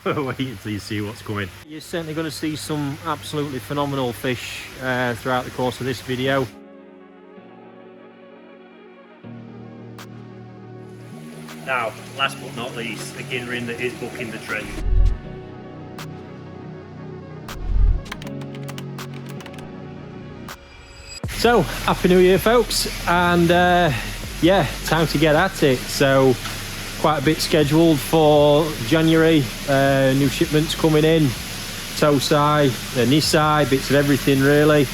Wait until you see what's coming. You're certainly going to see some absolutely phenomenal fish throughout the course of this video. Now, last but not least, a ginnerin that is bucking the trend. So, Happy New Year folks, and yeah, time to get at it. So, quite a bit scheduled for January, new shipments coming in, Tosai, Nisai, bits of everything really,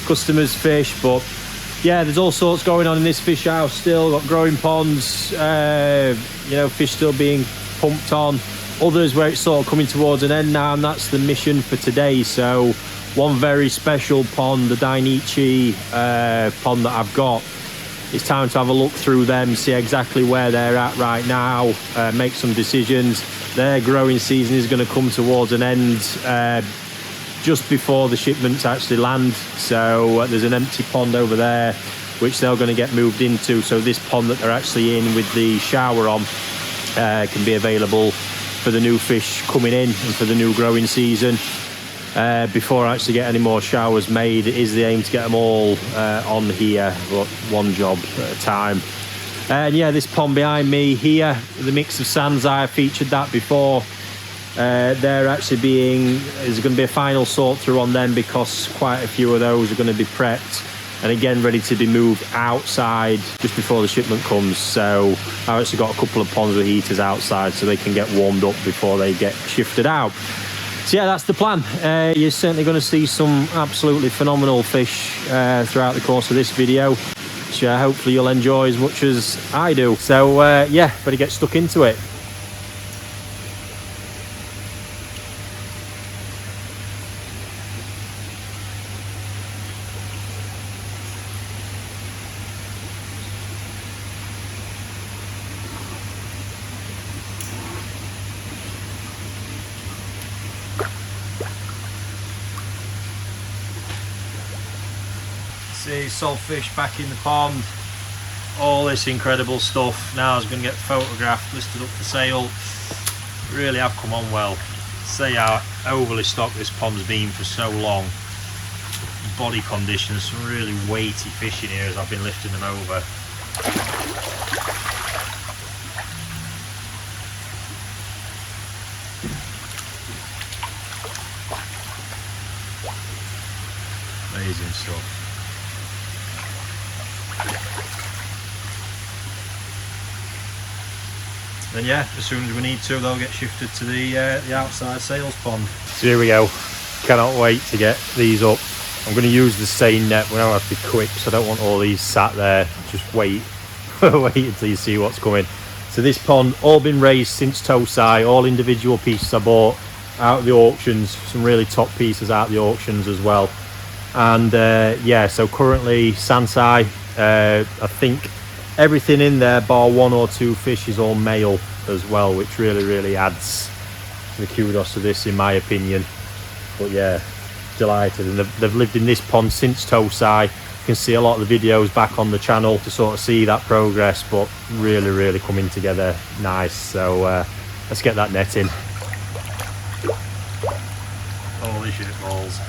customers fish, but yeah, there's all sorts going on in this fish house still. Got growing ponds, you know, fish still being pumped on, others where it's sort of coming towards an end now, and that's the mission for today. So one very special pond, the Dainichi pond that I've got, it's time to have a look through them, see exactly where they're at right now, make some decisions. Their growing season is going to come towards an end just before the shipments actually land. So there's an empty pond over there which they're going to get moved into, so this pond that they're actually in with the shower on can be available for the new fish coming in and for the new growing season. Before I actually get any more showers made, it is the aim to get them all on here, but one job at a time. And yeah, this pond behind me here, the mix of sands, I featured that before. They're actually there's going to be a final sort through on them because quite a few of those are going to be prepped and again ready to be moved outside just before the shipment comes. So I've actually got a couple of ponds with heaters outside so they can get warmed up before they get shifted out. So yeah, that's the plan. You're certainly going to see some absolutely phenomenal fish throughout the course of this video, which hopefully you'll enjoy as much as I do. So yeah, better get stuck into it. See, saltfish back in the pond, all this incredible stuff. Now is going to get photographed, listed up for sale. Really have come on well. See how overly stocked this pond's been for so long. Body conditions, some really weighty fish in here as I've been lifting them over. Amazing stuff. Then yeah, as soon as we need to, they'll get shifted to the outside sales pond. So here we go. Cannot wait to get these up. I'm going to use the seine net. We don't have to be quick, so I don't want all these sat there. Just wait, wait until you see what's coming. So this pond, all been raised since Tosai. All individual pieces I bought out of the auctions. Some really top pieces out of the auctions as well. And yeah, so currently Sansai, I think everything in there bar one or two fish is all male as well, which really adds the kudos to this in my opinion. But yeah, delighted. And they've lived in this pond since Tosai. You can see a lot of the videos back on the channel to sort of see that progress, but really coming together nice. So let's get that net in. Holy shit balls.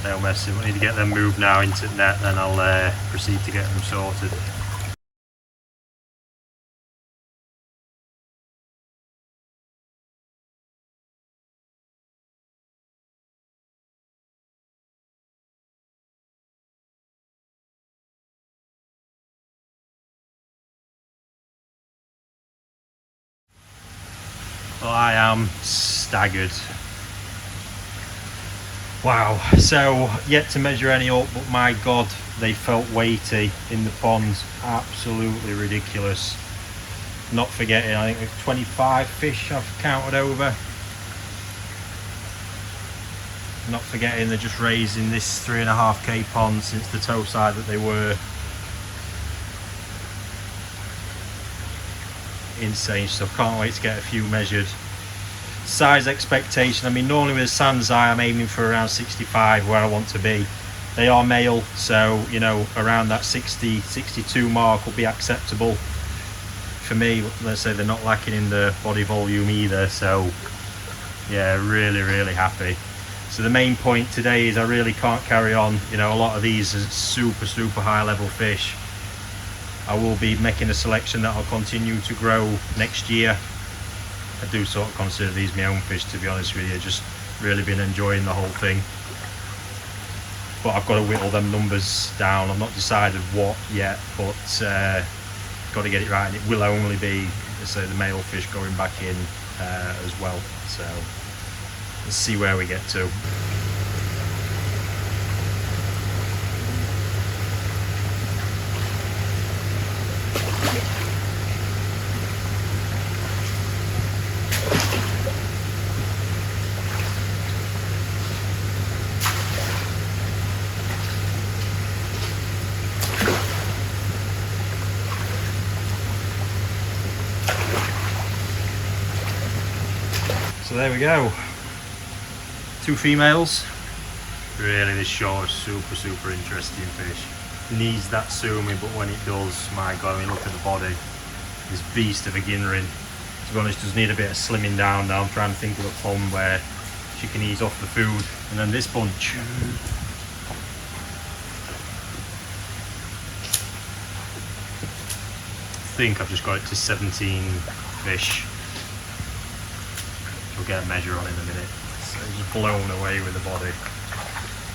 No messing, we need to get them moved now into the net, then I'll proceed to get them sorted. Well, I am staggered. Wow, so yet to measure any up, but my god, they felt weighty in the ponds. Absolutely ridiculous. Not forgetting, I think there's 25 fish I've counted over. Not forgetting they're just raised in this 3.5k pond since the Tosai that they were. insane stuff. Can't wait to get a few measured. Size expectation, I mean, normally with Sanzai I'm aiming for around 65 where I want to be. They are male, so you know, around that 60 62 mark will be acceptable for me. Let's say they're not lacking in the body volume either, so yeah, really happy. So the main point today is I really can't carry on, you know, a lot of these are super high level fish. I will be making a selection that I'll continue to grow next year. I do sort of consider these my own fish, to be honest with you. Just really been enjoying the whole thing, but I've got to whittle them numbers down. I've not decided what yet, but got to get it right, and it will only be, let's say, the male fish going back in as well. So let's see where we get to. So there we go, 2 females. Really, this shore is super interesting fish. Needs that sumi, but when it does, my god, I mean, look at the body. This beast of a ginrin. To be honest, does need a bit of slimming down now. I'm trying to think of a pond where she can ease off the food. And then this bunch, I think I've just got it to 17 fish. We'll get a measure on in a minute. So just blown away with the body.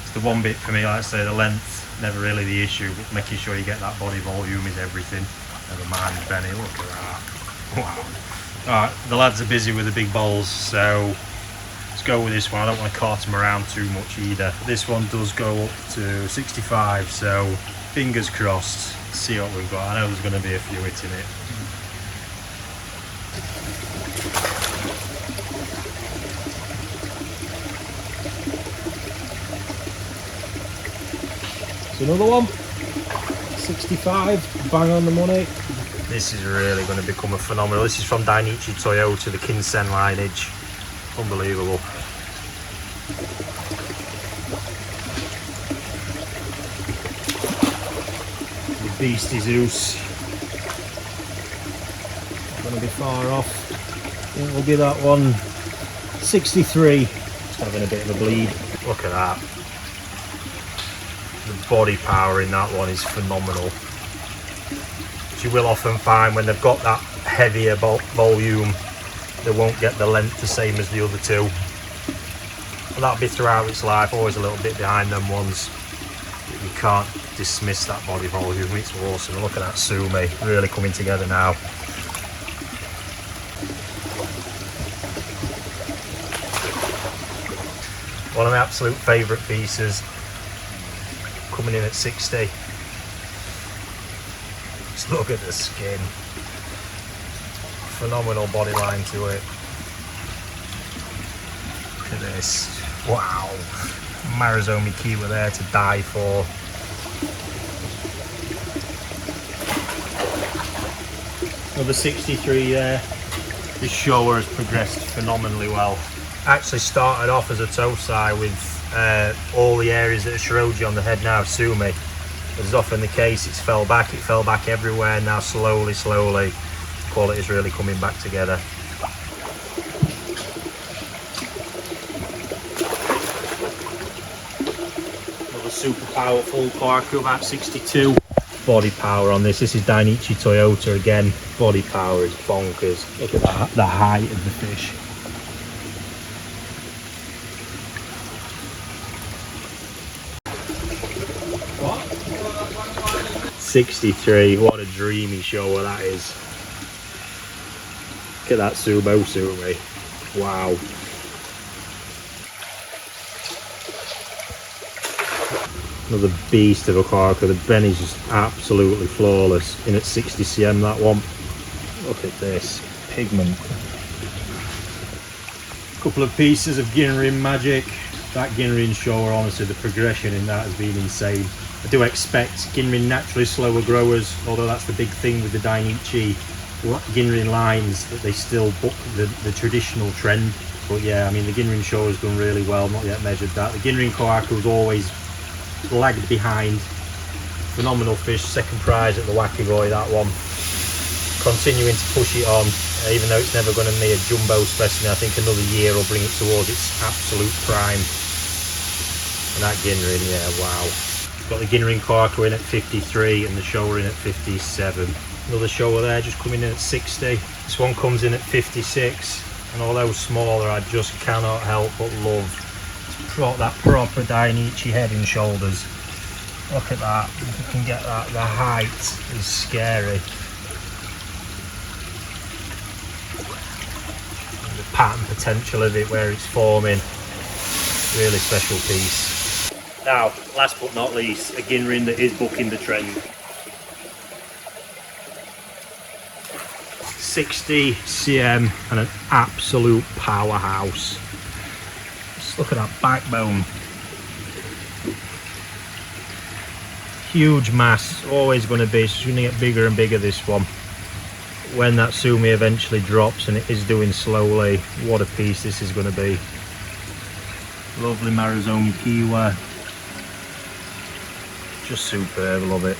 It's the one bit for me, like I say, the length, never really the issue, but making sure you get that body volume is everything. Never mind Benny, look at that. Wow. Alright, the lads are busy with the big bowls, so let's go with this one. I don't want to cart them around too much either. This one does go up to 65, so fingers crossed. Let's see what we've got. I know there's going to be a few hitting it. Another one, 65, bang on the money. This is really going to become a phenomenal. This is from Dainichi Toyota, the Kinsen lineage. Unbelievable. The beastie Zeus. Not going to be far off. It will be that one, 63. Just having a bit of a bleed. Look at that. The body power in that one is phenomenal. Which you will often find when they've got that heavier volume, they won't get the length the same as the other two. And that'll be throughout its life, always a little bit behind them ones. But you can't dismiss that body volume, it's awesome. And look at that sumi, really coming together now. One of my absolute favourite pieces. Coming in at 60. Just look at the skin. Phenomenal body line to it. Look at this. Wow. Marizomi Kiwa there to die for. Another 63 there. This shower has progressed phenomenally well. Actually started off as a Tosai with all the areas that are Shiroji on the head now sumi. As is often the case, it fell back everywhere. Now slowly quality is really coming back together. Another super powerful Quarku, about 62. Body power on this. This is Dainichi Toyota again. Body power is bonkers. Look at that, the height of the fish. 63, what a dreamy shower that is. Look at that Sumo Sumi. Wow. Another beast of a Quarku. The Benny's just absolutely flawless. In at 60 cm that one. Look at this. Pigment. Couple of pieces of Ginrin magic. That Ginrin shower, honestly, the progression in that has been insane. I do expect Ginrin naturally slower growers, although that's the big thing with the Dainichi. Ginrin lines that they still book the traditional trend. But yeah, I mean the Ginrin show has done really well. Not yet measured that. The Ginrin Kohaku's always lagged behind. Phenomenal fish, second prize at the Nishikigoi, that one. Continuing to push it on, even though it's never going to be a jumbo specimen. I think another year will bring it towards its absolute prime. And that Ginrin, yeah, wow. Got the Ginrin Kohaku in at 53 and the shower in at 57. Another shower there just coming in at 60. This one comes in at 56. And although smaller, I just cannot help but love that proper Dainichi head and shoulders. Look at that, if you can get that, the height is scary. And the pattern potential of it where it's forming, really special piece. Now, last but not least, a Ginrin that is booking the trend. 60 cm and an absolute powerhouse. Just look at that backbone. Huge mass, always going to be. It's going to get bigger and bigger, this one. When that sumi eventually drops, and it is doing slowly, what a piece this is going to be. Lovely Maruzomi Kiwa. Just superb, love it.